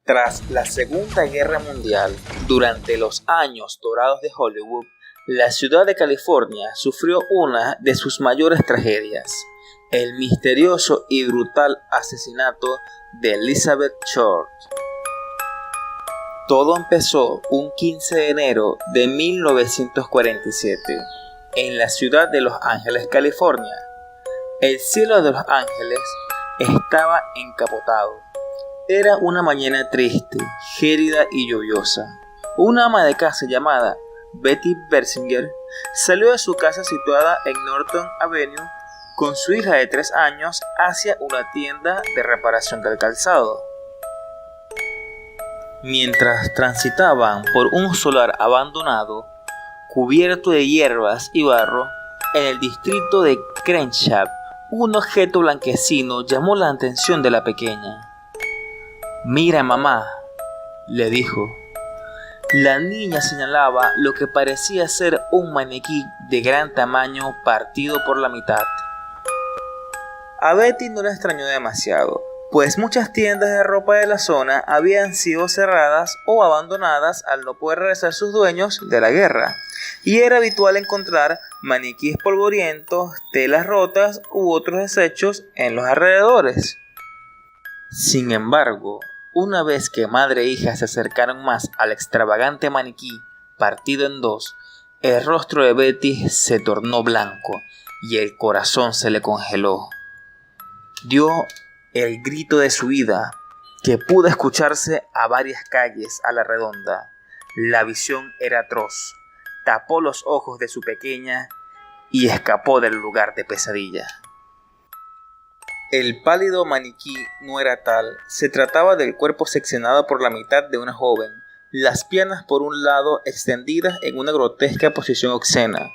Tras la Segunda Guerra Mundial, durante los años dorados de Hollywood, la ciudad de California sufrió una de sus mayores tragedias: el misterioso y brutal asesinato de Elizabeth Short. Todo empezó un 15 de enero de 1947 en la ciudad de Los Ángeles, California. El cielo de Los Ángeles estaba encapotado. Era una mañana triste, gélida y lluviosa. Una ama de casa llamada Betty Bersinger salió de su casa situada en Norton Avenue con su hija de 3 años hacia una tienda de reparación del calzado. Mientras transitaban por un solar abandonado, cubierto de hierbas y barro, en el distrito de Crenshaw, un objeto blanquecino llamó la atención de la pequeña. «Mira, mamá», le dijo. La niña señalaba lo que parecía ser un maniquí de gran tamaño partido por la mitad. A Betty no la extrañó demasiado, pues muchas tiendas de ropa de la zona habían sido cerradas o abandonadas al no poder regresar sus dueños de la guerra, y era habitual encontrar maniquíes polvorientos, telas rotas u otros desechos en los alrededores. Sin embargo, una vez que madre e hija se acercaron más al extravagante maniquí partido en dos, el rostro de Betty se tornó blanco y el corazón se le congeló. Dio el grito de su vida, que pudo escucharse a varias calles a la redonda. La visión era atroz. Tapó los ojos de su pequeña y escapó del lugar de pesadilla. El pálido maniquí no era tal. Se trataba del cuerpo seccionado por la mitad de una joven, las piernas por un lado extendidas en una grotesca posición obscena.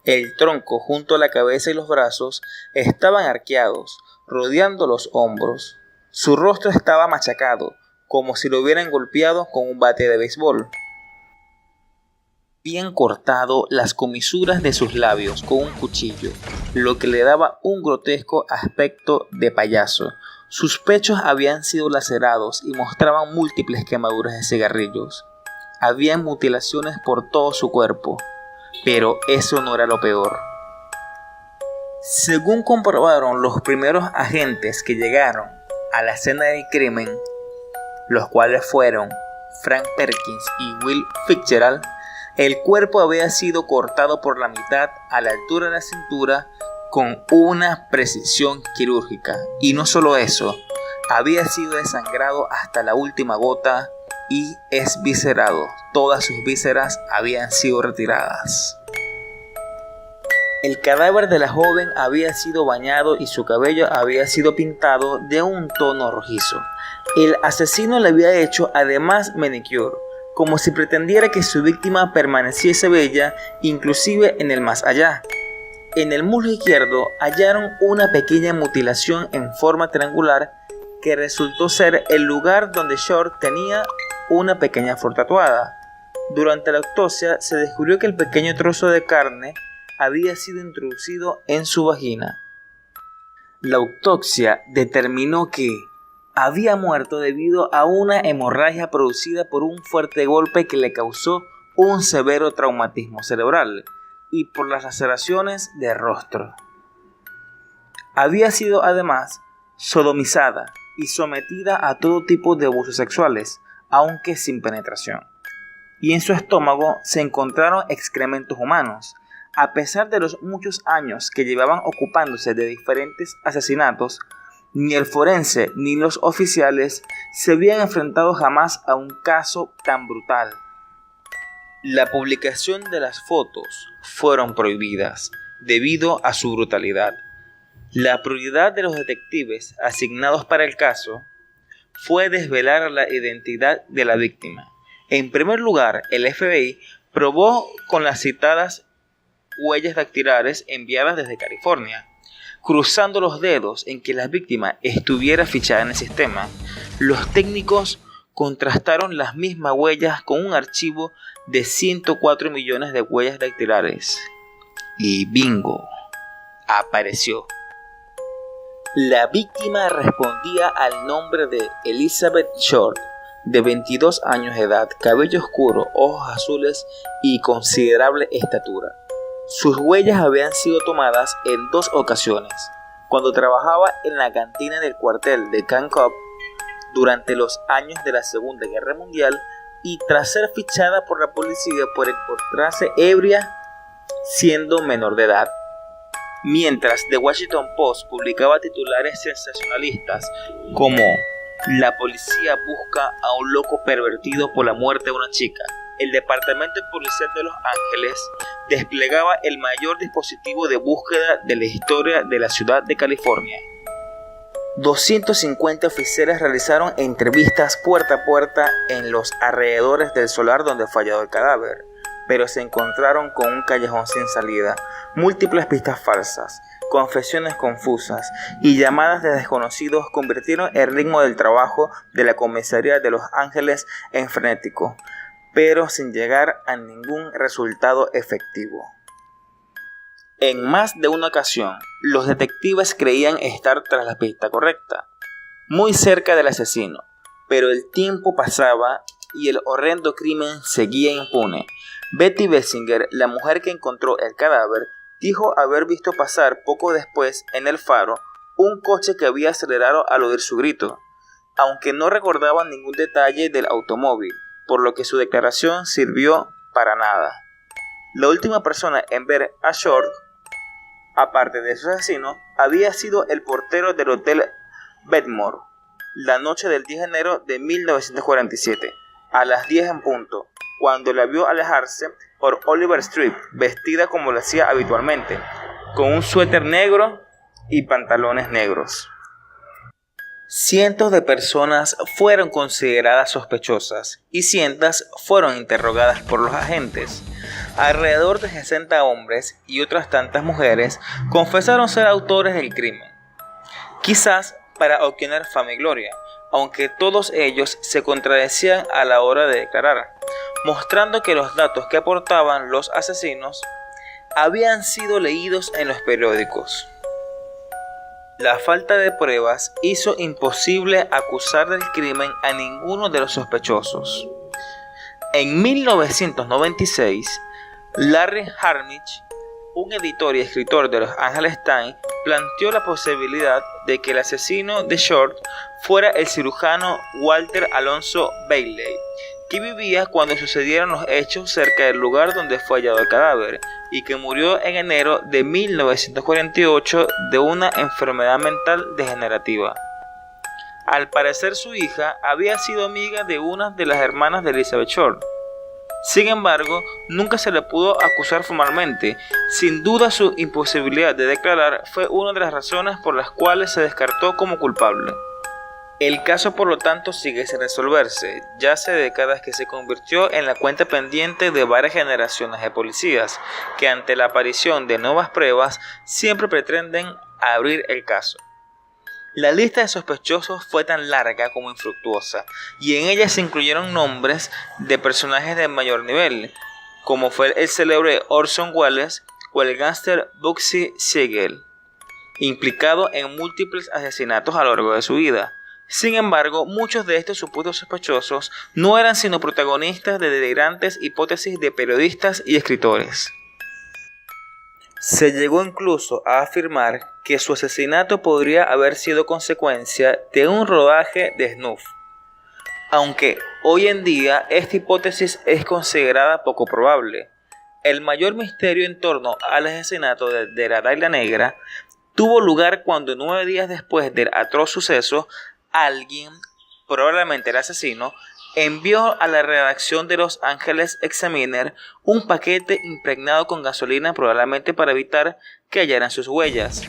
El tronco junto a la cabeza y los brazos estaban arqueados, rodeando los hombros. Su rostro estaba machacado, como si lo hubieran golpeado con un bate de béisbol. Habían cortado las comisuras de sus labios con un cuchillo, lo que le daba un grotesco aspecto de payaso. Sus pechos habían sido lacerados y mostraban múltiples quemaduras de cigarrillos. Había mutilaciones por todo su cuerpo, pero eso no era lo peor. Según comprobaron los primeros agentes que llegaron a la escena del crimen, los cuales fueron Frank Perkins y Will Fitzgerald, el cuerpo había sido cortado por la mitad a la altura de la cintura con una precisión quirúrgica. Y no solo eso, había sido desangrado hasta la última gota y esviscerado. Todas sus vísceras habían sido retiradas. El cadáver de la joven había sido bañado y su cabello había sido pintado de un tono rojizo. El asesino le había hecho además manicure, como si pretendiera que su víctima permaneciese bella, inclusive en el más allá. En el muslo izquierdo hallaron una pequeña mutilación en forma triangular que resultó ser el lugar donde Short tenía una pequeña flor tatuada. Durante la autopsia se descubrió que el pequeño trozo de carne había sido introducido en su vagina. La autopsia determinó que había muerto debido a una hemorragia producida por un fuerte golpe que le causó un severo traumatismo cerebral y por las laceraciones del rostro. Había sido además sodomizada y sometida a todo tipo de abusos sexuales, aunque sin penetración. Y en su estómago se encontraron excrementos humanos. A pesar de los muchos años que llevaban ocupándose de diferentes asesinatos, ni el forense ni los oficiales se habían enfrentado jamás a un caso tan brutal. La publicación de las fotos fueron prohibidas debido a su brutalidad. La prioridad de los detectives asignados para el caso fue desvelar la identidad de la víctima. En primer lugar, el FBI probó con las citadas huellas dactilares enviadas desde California, cruzando los dedos en que la víctima estuviera fichada en el sistema. Los técnicos contrastaron las mismas huellas con un archivo de 104 millones de huellas dactilares. Y bingo, apareció. La víctima respondía al nombre de Elizabeth Short, de 22 años de edad, cabello oscuro, ojos azules y considerable estatura. Sus huellas habían sido tomadas en 2 ocasiones, cuando trabajaba en la cantina del cuartel de Camp Cobb durante los años de la Segunda Guerra Mundial y tras ser fichada por la policía por encontrarse ebria siendo menor de edad. Mientras The Washington Post publicaba titulares sensacionalistas como "La policía busca a un loco pervertido por la muerte de una chica", el Departamento Policial de Los Ángeles desplegaba el mayor dispositivo de búsqueda de la historia de la ciudad de California. 250 oficiales realizaron entrevistas puerta a puerta en los alrededores del solar donde fue hallado el cadáver, pero se encontraron con un callejón sin salida, múltiples pistas falsas, confesiones confusas y llamadas de desconocidos convirtieron el ritmo del trabajo de la comisaría de Los Ángeles en frenético, pero sin llegar a ningún resultado efectivo. En más de una ocasión, los detectives creían estar tras la pista correcta, muy cerca del asesino, pero el tiempo pasaba y el horrendo crimen seguía impune. Betty Bessinger, la mujer que encontró el cadáver, dijo haber visto pasar poco después en el faro un coche que había acelerado al oír su grito, aunque no recordaba ningún detalle del automóvil, por lo que su declaración sirvió para nada. La última persona en ver a Short, aparte de su asesino, había sido el portero del Hotel Bedmore, la noche del 10 de enero de 1947, a las 10 en punto, cuando la vio alejarse por Oliver Street, vestida como lo hacía habitualmente, con un suéter negro y pantalones negros. Cientos de personas fueron consideradas sospechosas y cientos fueron interrogadas por los agentes. Alrededor de 60 hombres y otras tantas mujeres confesaron ser autores del crimen, quizás para obtener fama y gloria, aunque todos ellos se contradecían a la hora de declarar, mostrando que los datos que aportaban los asesinos habían sido leídos en los periódicos. La falta de pruebas hizo imposible acusar del crimen a ninguno de los sospechosos. En 1996, Larry Harmich, un editor y escritor de Los Angeles Times, planteó la posibilidad de que el asesino de Short fuera el cirujano Walter Alonso Bailey, que vivía cuando sucedieron los hechos cerca del lugar donde fue hallado el cadáver y que murió en enero de 1948 de una enfermedad mental degenerativa. Al parecer su hija había sido amiga de una de las hermanas de Elizabeth Short. Sin embargo, nunca se le pudo acusar formalmente. Sin duda su imposibilidad de declarar fue una de las razones por las cuales se descartó como culpable. El caso, por lo tanto, sigue sin resolverse. Ya hace décadas que se convirtió en la cuenta pendiente de varias generaciones de policías, que ante la aparición de nuevas pruebas siempre pretenden abrir el caso. La lista de sospechosos fue tan larga como infructuosa, y en ella se incluyeron nombres de personajes de mayor nivel, como fue el célebre Orson Welles o el gángster Bugsy Siegel, implicado en múltiples asesinatos a lo largo de su vida. Sin embargo, muchos de estos supuestos sospechosos no eran sino protagonistas de delirantes hipótesis de periodistas y escritores. Se llegó incluso a afirmar que su asesinato podría haber sido consecuencia de un rodaje de snuff, aunque hoy en día esta hipótesis es considerada poco probable. El mayor misterio en torno al asesinato de la Daila Negra tuvo lugar cuando 9 días después del atroz suceso, alguien, probablemente el asesino, envió a la redacción de Los Angeles Examiner un paquete impregnado con gasolina, probablemente para evitar que hallaran sus huellas.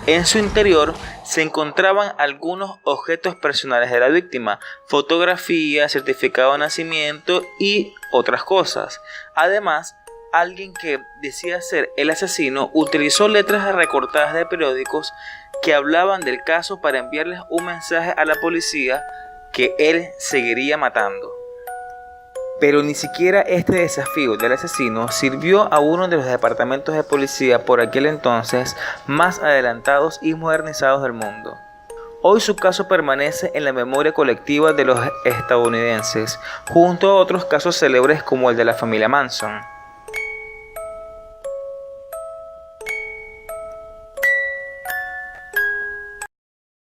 En su interior se encontraban algunos objetos personales de la víctima, fotografías, certificado de nacimiento y otras cosas. Además, alguien que decía ser el asesino utilizó letras recortadas de periódicos que hablaban del caso para enviarles un mensaje a la policía que él seguiría matando. Pero ni siquiera este desafío del asesino sirvió a uno de los departamentos de policía por aquel entonces más adelantados y modernizados del mundo. Hoy su caso permanece en la memoria colectiva de los estadounidenses, junto a otros casos célebres como el de la familia Manson.